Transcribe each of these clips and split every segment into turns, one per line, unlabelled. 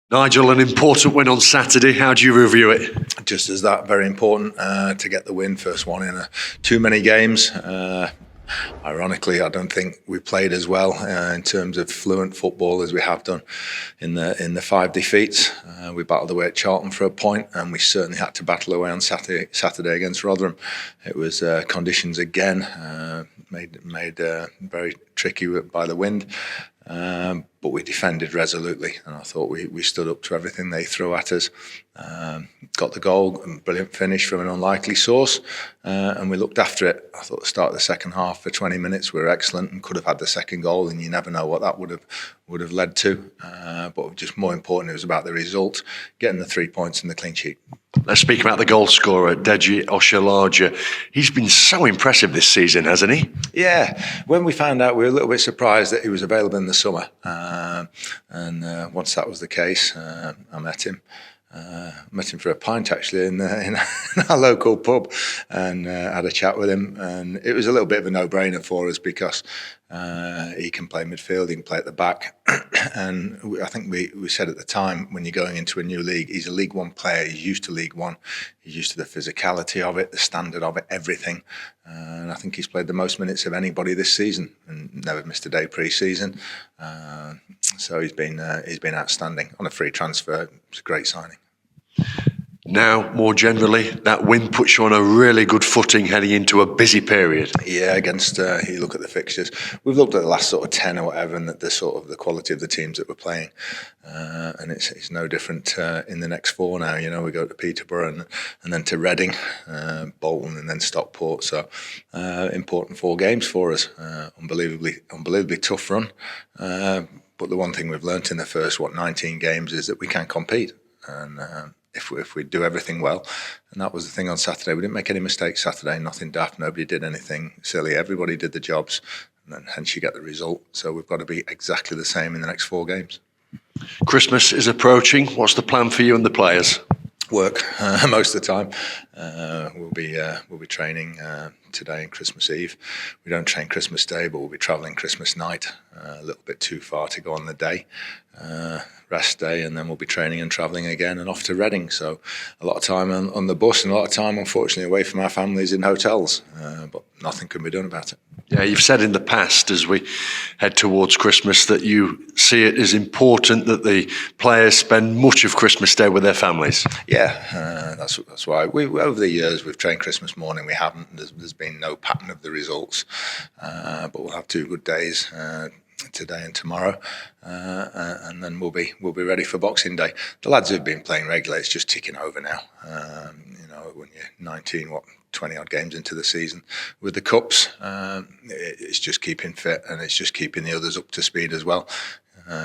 Nigel, an important win on Saturday. How do you review it?
Just as that, very important to get the win, first one in too many games. Ironically, I don't think we played as well in terms of fluent football as we have done in the 5 defeats. We battled away at Charlton for a point, and we certainly had to battle away on Saturday against Rotherham. It was conditions again, made very tricky by the wind. But we defended resolutely, and I thought we stood up to everything they threw at us. Got the goal, a brilliant finish from an unlikely source, and we looked after it. I thought the start of the second half for 20 minutes we were excellent and could have had the second goal, and you never know what that would have led to. But just more important, it was about the result, getting the 3 points and the clean sheet.
Let's speak about the goal scorer, Deji Oshilaja. He's been so impressive this season, hasn't he?
Yeah. When we found out, we were a little bit surprised that he was available in the summer. And once that was the case, I met him. Met him for a pint actually in our local pub, and had a chat with him, and it was a little bit of a no-brainer for us because he can play midfield, he can play at the back, and I think we said at the time, when you're going into a new league, he's a League One player, he's used to League One, he's used to the physicality of it, the standard of it, everything, and I think he's played the most minutes of anybody this season and never missed a day pre-season, so he's been outstanding on a free transfer. It's a great signing.
Now, more generally, that win puts you on a really good footing heading into a busy period.
Yeah, against you look at the fixtures. We've looked at the last sort of 10 or whatever, and the sort of the quality of the teams that we're playing, and it's no different in the next 4 now. You know, we go to Peterborough and then to Reading, Bolton, and then Stockport. So important 4 games for us. Unbelievably tough run. But the one thing we've learnt in the first 19 games is that we can compete, and if we do everything well, and that was the thing on Saturday. We didn't make any mistakes Saturday, nothing daft, nobody did anything silly, everybody did the jobs, and then hence you get the result. So we've got to be exactly the same in the next 4 games.
Christmas is approaching. What's the plan for you and the players?
Work most of the time. We'll be training today and Christmas Eve. We don't train Christmas Day, but we'll be travelling Christmas night. A little bit too far to go on the day. Rest day, and then we'll be training and travelling again and off to Reading. So a lot of time on the bus and a lot of time, unfortunately, away from our families in hotels. But nothing can be done about it.
Yeah, you've said in the past, as we head towards Christmas, that you see it as important that the players spend much of Christmas Day with their families.
Yeah, that's why over the years we've trained Christmas morning. We haven't. There's been no pattern of the results, but we'll have 2 good days. Today and tomorrow, and then we'll be ready for Boxing Day. The lads who've been playing regularly, it's just ticking over now. You know, when you're 20 odd games into the season with the cups, it's just keeping fit, and it's just keeping the others up to speed as well.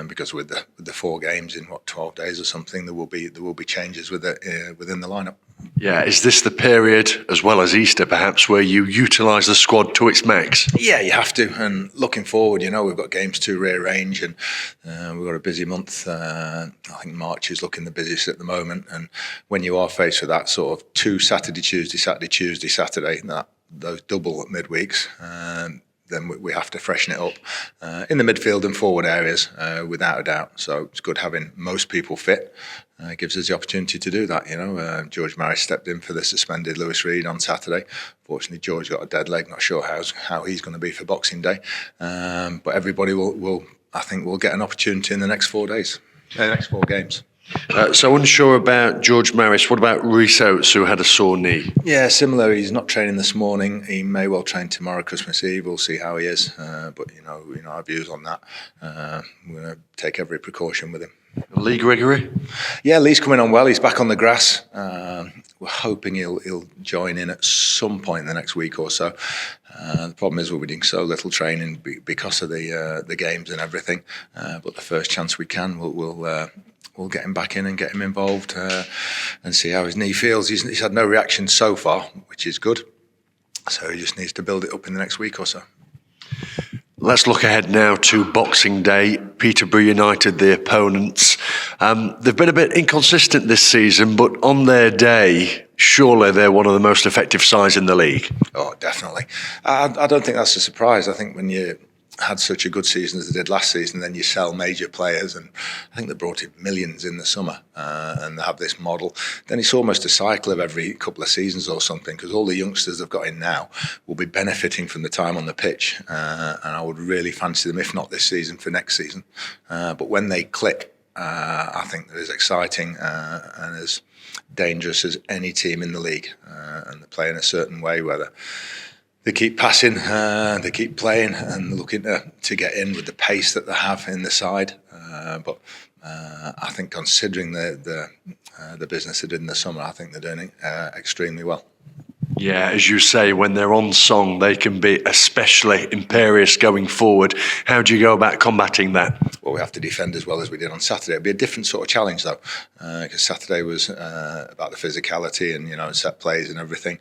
Because with the 4 games in 12 days or something, there will be changes within the lineup.
Yeah, is this the period, as well as Easter perhaps, where you utilise the squad to its max?
Yeah, you have to. And looking forward, you know, we've got games to rearrange, and we've got a busy month. I think March is looking the busiest at the moment. And when you are faced with that sort of 2 Saturday, Saturday, those double midweeks, then we have to freshen it up in the midfield and forward areas, without a doubt. So it's good having most people fit. It gives us the opportunity to do that. You know, George Maris stepped in for the suspended Lewis Reed on Saturday. Fortunately, George got a dead leg. Not sure how he's going to be for Boxing Day. But everybody will get an opportunity in the next 4 days, the next 4 games.
So unsure about George Maris. What about Rhys Oates, who had a sore knee?
Yeah, similar. He's not training this morning. He may well train tomorrow, Christmas Eve. We'll see how he is. But you know our views on that. We're going to take every precaution with him.
Lee Gregory?
Yeah, Lee's coming on well. He's back on the grass. We're hoping he'll join in at some point in the next week or so. The problem is we'll be doing so little training because of the games and everything. But the first chance we can, we'll get him back in and get him involved and see how his knee feels. He's had no reaction so far, which is good. So he just needs to build it up in the next week or so.
Let's look ahead now to Boxing Day. Peterborough United, the opponents. They've been a bit inconsistent this season, but on their day, surely they're one of the most effective sides in the league.
Oh, definitely. I don't think that's a surprise. I think when you had such a good season as they did last season, then you sell major players, and I think they brought in millions in the summer, and they have this model. Then it's almost a cycle of every couple of seasons or something, because all the youngsters they've got in now will be benefiting from the time on the pitch, and I would really fancy them, if not this season, for next season. But when they click, I think they're as exciting and as dangerous as any team in the league, and they play in a certain way where they keep passing, they keep playing, and looking to get in with the pace that they have in the side. But I think, considering the business they did in the summer, I think they're doing extremely well.
Yeah, as you say, when they're on song, they can be especially imperious going forward. How do you go about combating that?
Well, we have to defend as well as we did on Saturday. It'll be a different sort of challenge, though, because Saturday was about the physicality and set plays and everything.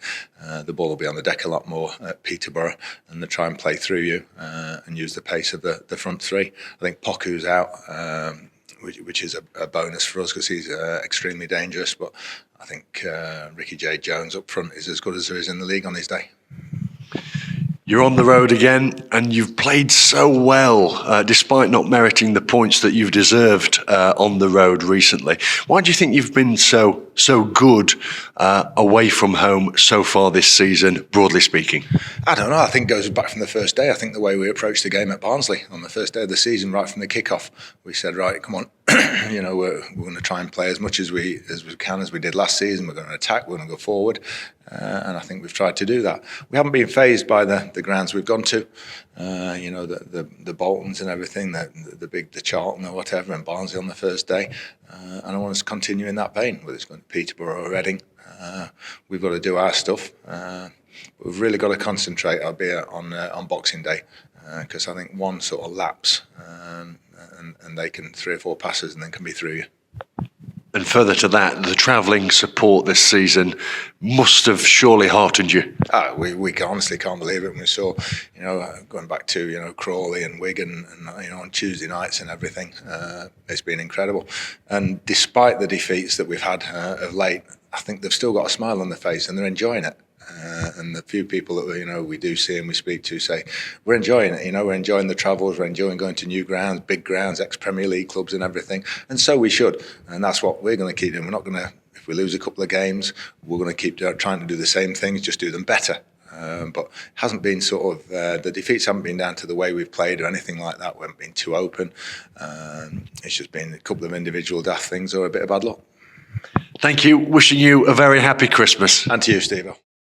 The ball will be on the deck a lot more at Peterborough, and they try and play through you and use the pace of the front three. I think Poku's out, which is a bonus for us because he's extremely dangerous. But I think Ricky J. Jones up front is as good as there is in the league on his day.
You're on the road again, and you've played so well, despite not meriting the points that you've deserved on the road recently. Why do you think you've been so good away from home so far this season, broadly speaking?
I don't know. I think it goes back from the first day. I think the way we approached the game at Barnsley on the first day of the season, right from the kickoff, we said, right, come on, we're going to try and play as much as we can, as we did last season. We're going to attack. We're going to go forward. And I think we've tried to do that. We haven't been fazed by the grounds we've gone to, the Boltons and everything, the Charlton or whatever, and Barnsley on the first day. And I want us to continue in that vein, whether it's going to Peterborough or Reading. We've got to do our stuff. We've really got to concentrate, albeit on Boxing Day, because I think one sort of lapse, and they can 3 or 4 passes and then can be through you.
And further to that, the travelling support this season must have surely heartened you.
We honestly can't believe it when we saw, going back to, Crawley and Wigan and on Tuesday nights and everything. It's been incredible. And despite the defeats that we've had of late, I think they've still got a smile on their face and they're enjoying it. And the few people that we do see and we speak to say we're enjoying it. We're enjoying the travels, we're enjoying going to new grounds, big grounds, ex-Premier League clubs and everything. And so we should. And that's what we're going to keep doing. We're not going to, if we lose a couple of games, we're going to keep trying to do the same things, just do them better. But it hasn't been sort of the defeats haven't been down to the way we've played or anything like that. We haven't been too open. It's just been a couple of individual daft things or a bit of bad luck.
Thank you. Wishing you a very happy Christmas.
And to you, Steve.